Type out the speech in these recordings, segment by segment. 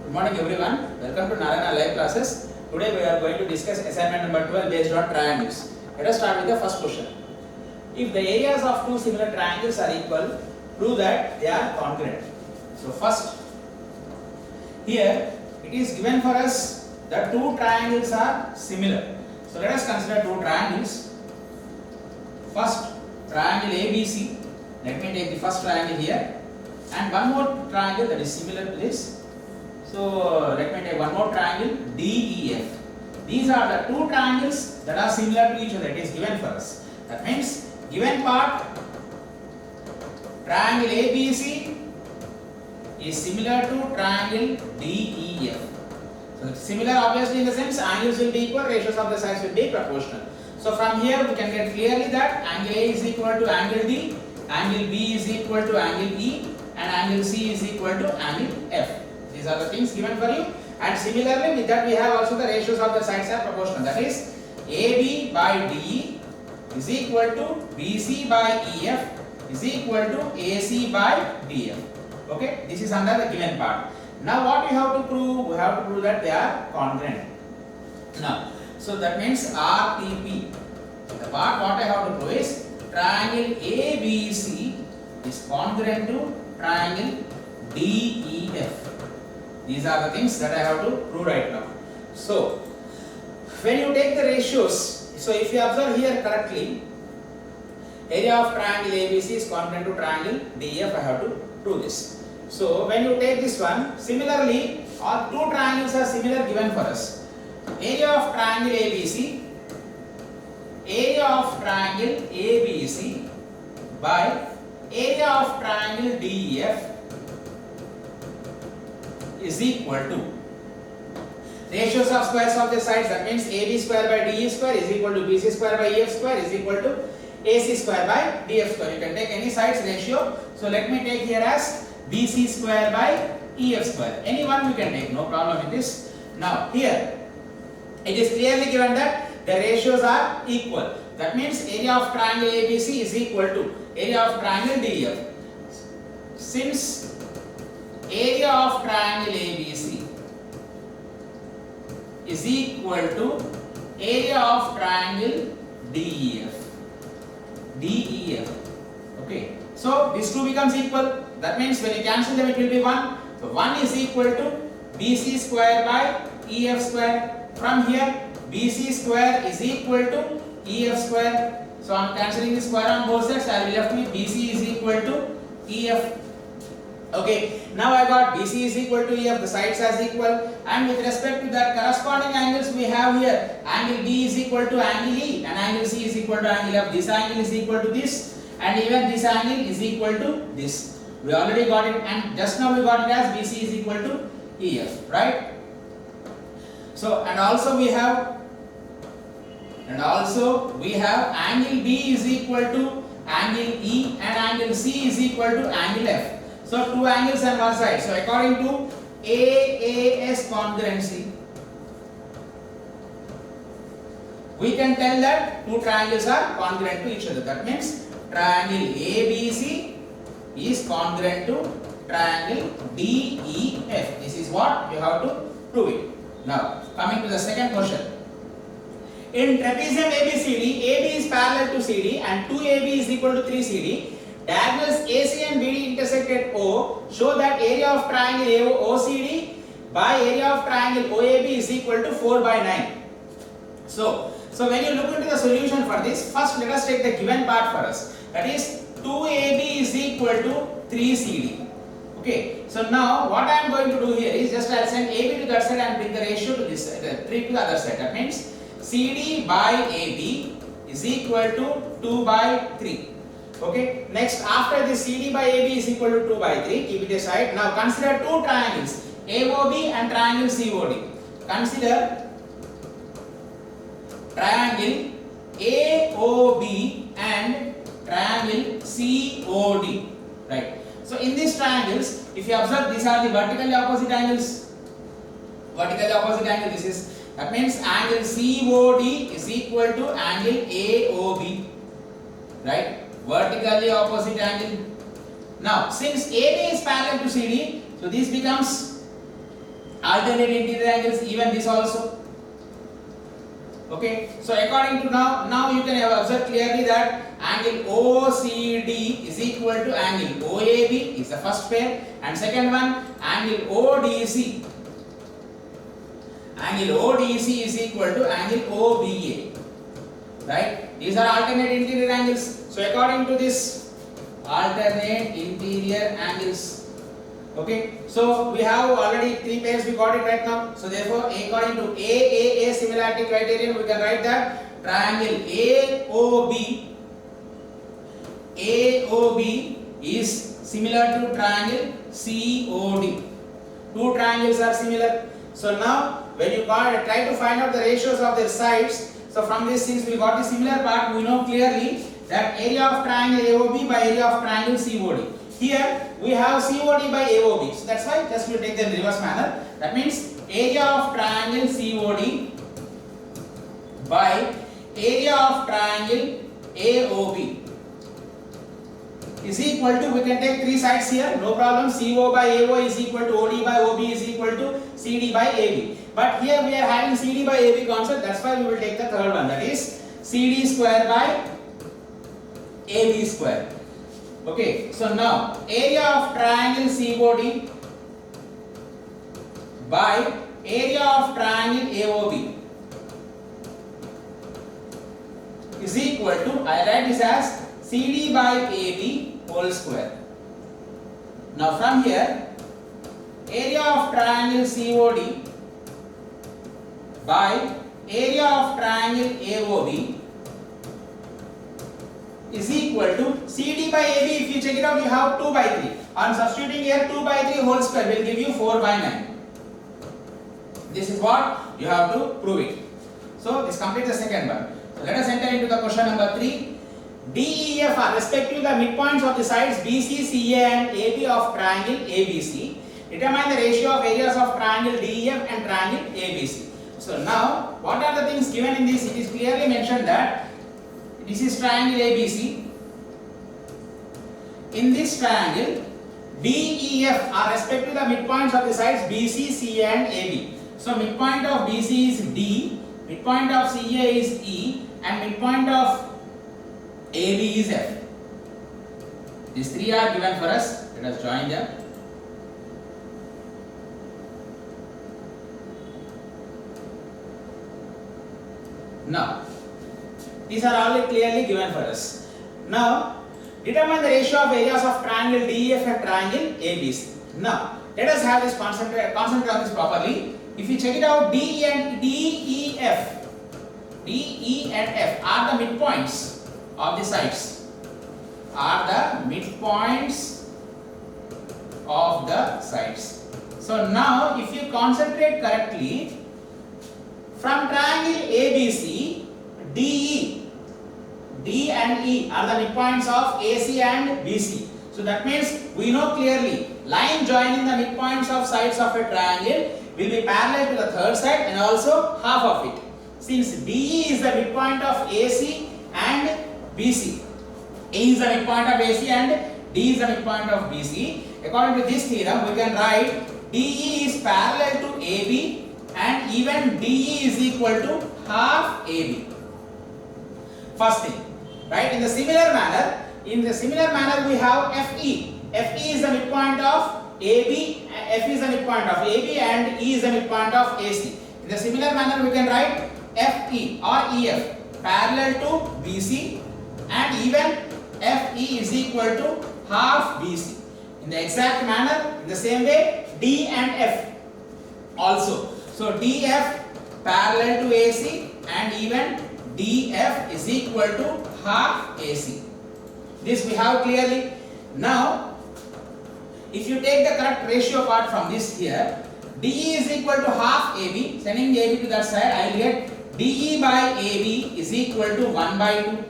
Good morning everyone. Welcome to Narayana live classes. Today we are going to discuss assignment number 12 based on triangles. Let us start with the first question. If the areas of two similar triangles are equal, prove that they are congruent. So first, here it is given for us that two triangles are similar. So let us consider two triangles. First, triangle ABC. Let me take the first triangle here, and one more triangle that is similar to this. So let me take one more triangle DEF. These are the two triangles that are similar to each other. It is given for us. That means given part triangle ABC is similar to triangle DEF. So similar obviously in the sense angles will be equal, ratios of the sides will be proportional. So from here we can get clearly that angle A is equal to angle D, angle B is equal to angle E, and angle C is equal to angle F. These are the things given for you, and similarly with that we have also the ratios of the sides are proportional. That is AB by DE is equal to BC by EF is equal to AC by DF. Okay, this is under the given part. Now what we have to prove? We have to prove that they are congruent. Now, so that means RTP. The part what I have to prove is triangle ABC is congruent to triangle DEF. These are the things that I have to prove right now. So, when you take the ratios, so if you observe here correctly, area of triangle ABC is congruent to triangle DEF. I have to prove this. So, when you take this one, similarly, all two triangles are similar given for us. Area of triangle ABC by area of triangle DEF is equal to ratios of squares of the sides. That means AB square by DE square is equal to BC square by EF square is equal to AC square by DF square. You can take any sides ratio. So let me take here as BC square by EF square. Any one we can take, no problem with this. Now here it is clearly given that the ratios are equal. That means area of triangle ABC is equal to area of triangle DEF. Since area of triangle ABC is equal to area of triangle DEF. Okay. So these two becomes equal. That means when you cancel them it will be 1. So 1 is equal to BC square by EF square. From here BC square is equal to EF square. So I am cancelling the square on both sides. I will left with BC is equal to EF. Okay, now I got BC is equal to EF, the sides as equal, and with respect to that corresponding angles we have here, angle B is equal to angle E and angle C is equal to angle F. This angle is equal to this, and even this angle is equal to this. We already got it, and just now we got it as BC is equal to EF, right? So and also we have angle B is equal to angle E and angle C is equal to angle F. So two angles on one side. So according to AAS congruency, we can tell that two triangles are congruent to each other. That means triangle ABC is congruent to triangle DEF. This is what you have to prove it. Now coming to the second question. In trapezium ABCD, AB is parallel to CD and 2AB is equal to 3CD. Diagonals AC and BD intersect at O show that area of triangle OCD by area of triangle OAB is equal to 4 by 9. So when you look into the solution for this, first let us take the given part for us. That is 2AB is equal to 3CD. Okay. So now what I am going to do here is just I will send AB to that side and bring the ratio to this side, 3 to the other side. That means CD by AB is equal to 2 by 3. Okay, next after this CD by AB is equal to 2 by 3, keep it aside. Now consider two triangles AOB and triangle COD. Consider triangle AOB and triangle COD. Right. So in these triangles, if you observe, these are the vertically opposite angles. Vertically opposite angle. This is, that means angle COD is equal to angle AOB. Right. Vertically opposite angle. Now, since AB is parallel to CD, so this becomes alternate interior angles, even this also. Okay, so according to now you can observe clearly that angle OCD is equal to angle OAB is the first pair, and second one angle ODC. Angle ODC is equal to angle OBA. Right? These are alternate interior angles. So according to this, alternate interior angles. Okay, so we have already 3 pairs, we got it right now. So therefore, according to AAA similarity criterion, we can write that triangle AOB is similar to triangle COD. Two triangles are similar. So now, when you try to find out the ratios of their sides, so from this, since we got the similar part, we know clearly that area of triangle AOB by area of triangle COD. Here we have COD by AOB, so that's why just we take them in reverse manner. That means area of triangle COD by area of triangle AOB is equal to, we can take 3 sides here, no problem. CO by AO is equal to OD by OB is equal to CD by AB. But here we are having CD by AB concept, that's why we will take the third one, that is CD square by AB square. Okay, so now area of triangle COD by area of triangle AOB is equal to, I write this as CD by AB whole square. Now from here, area of triangle COD by area of triangle AOB is equal to CD by AB. If you check it out, you have 2 by 3. On substituting here, 2 by 3 whole square will give you 4 by 9. This is what you have to prove it. So this completes the second one. So let us enter into the question number 3. DEF are respective the midpoints of the sides BC, CA and AB of triangle ABC. Determine the ratio of areas of triangle DEF and triangle ABC. So now, what are the things given in this? It is clearly mentioned that this is triangle ABC. In this triangle, DEF are respective the midpoints of the sides BC, CA and AB. So midpoint of BC is D, midpoint of CA is E, and midpoint of AB is F. These 3 are given for us. Let us join them. Now, these are all clearly given for us. Now, determine the ratio of areas of triangle DEF and triangle ABC. Now, let us have this concentrate on this properly. If you check it out, D and F are the midpoints of the sides. So now, if you concentrate correctly, from triangle ABC, D and E are the midpoints of AC and BC. So that means we know clearly line joining the midpoints of sides of a triangle will be parallel to the third side and also half of it. Since DE is the midpoint of AC and BC, A is the midpoint of AC and D is the midpoint of BC. According to this theorem, we can write DE is parallel to AB and even DE is equal to half AB. First thing, right? In the similar manner, we have FE. FE is the midpoint of AB. F is the midpoint of AB and E is the midpoint of AC. In the similar manner, we can write FE or EF parallel to BC and even FE is equal to half BC. In the exact manner, in the same way, D and F also. So DF parallel to AC and even DF is equal to half AC. This we have clearly. Now, if you take the correct ratio part from this here, DE is equal to half AB, sending AB to that side, I will get DE by AB is equal to 1 by 2.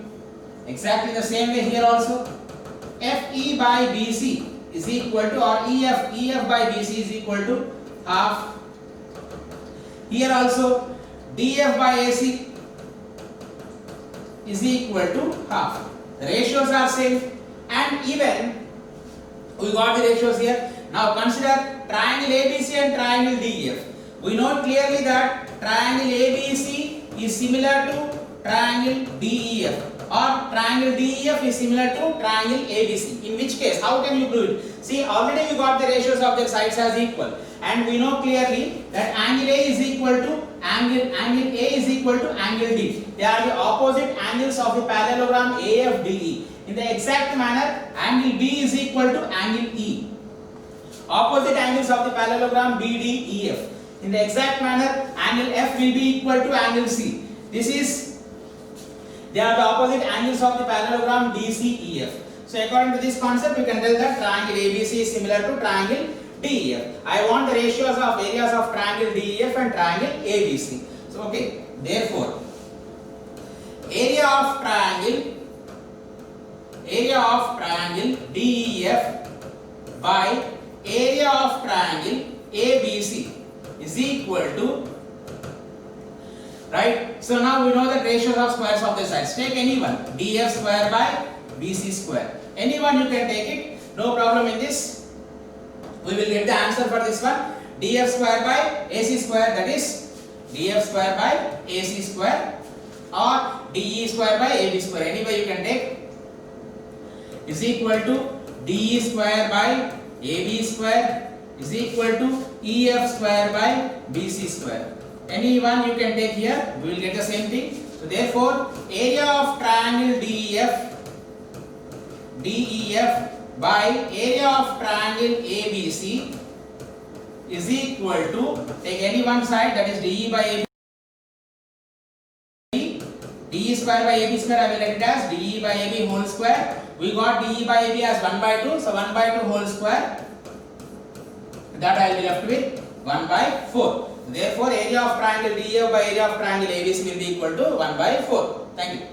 Exactly the same way here also. FE by BC is equal to, or EF by BC is equal to half. Here also DF by AC is equal to half. The ratios are same and even we got the ratios here. Now consider triangle ABC and triangle DEF. We know clearly that triangle ABC is similar to triangle DEF, or triangle DEF is similar to triangle ABC. In which case, how can you prove it? See, already we got the ratios of their sides as equal, and we know clearly that angle A is equal to angle A is equal to angle D. They are the opposite angles of the parallelogram AFDE. In the exact manner, angle B is equal to angle E. Opposite angles of the parallelogram BDEF. In the exact manner, angle F will be equal to angle C. They are the opposite angles of the parallelogram DCEF. So according to this concept, we can tell that triangle ABC is similar to triangle DEF. I want the ratios of areas of triangle DEF and triangle ABC. So okay, therefore, area of triangle DEF by area of triangle ABC is equal to, right? So now we know the ratios of squares of the sides. Take any one, DF square by BC square. Any one you can take it, no problem in this. We will get the answer for this one. DF square by AC square, that is DF square by AC square, or DE square by AB square. Anyway you can take, is equal to DE square by AB square is equal to EF square by BC square. Any one you can take here, we will get the same thing. So therefore, area of triangle DEF by area of triangle ABC is equal to, take any one side, that is DE by AB. DE square by AB square, I will write it as DE by AB whole square. We got DE by AB as 1 by 2, so 1 by 2 whole square. That I will be left with 1 by 4. Therefore, area of triangle DEF by area of triangle ABC will be equal to 1 by 4. Thank you.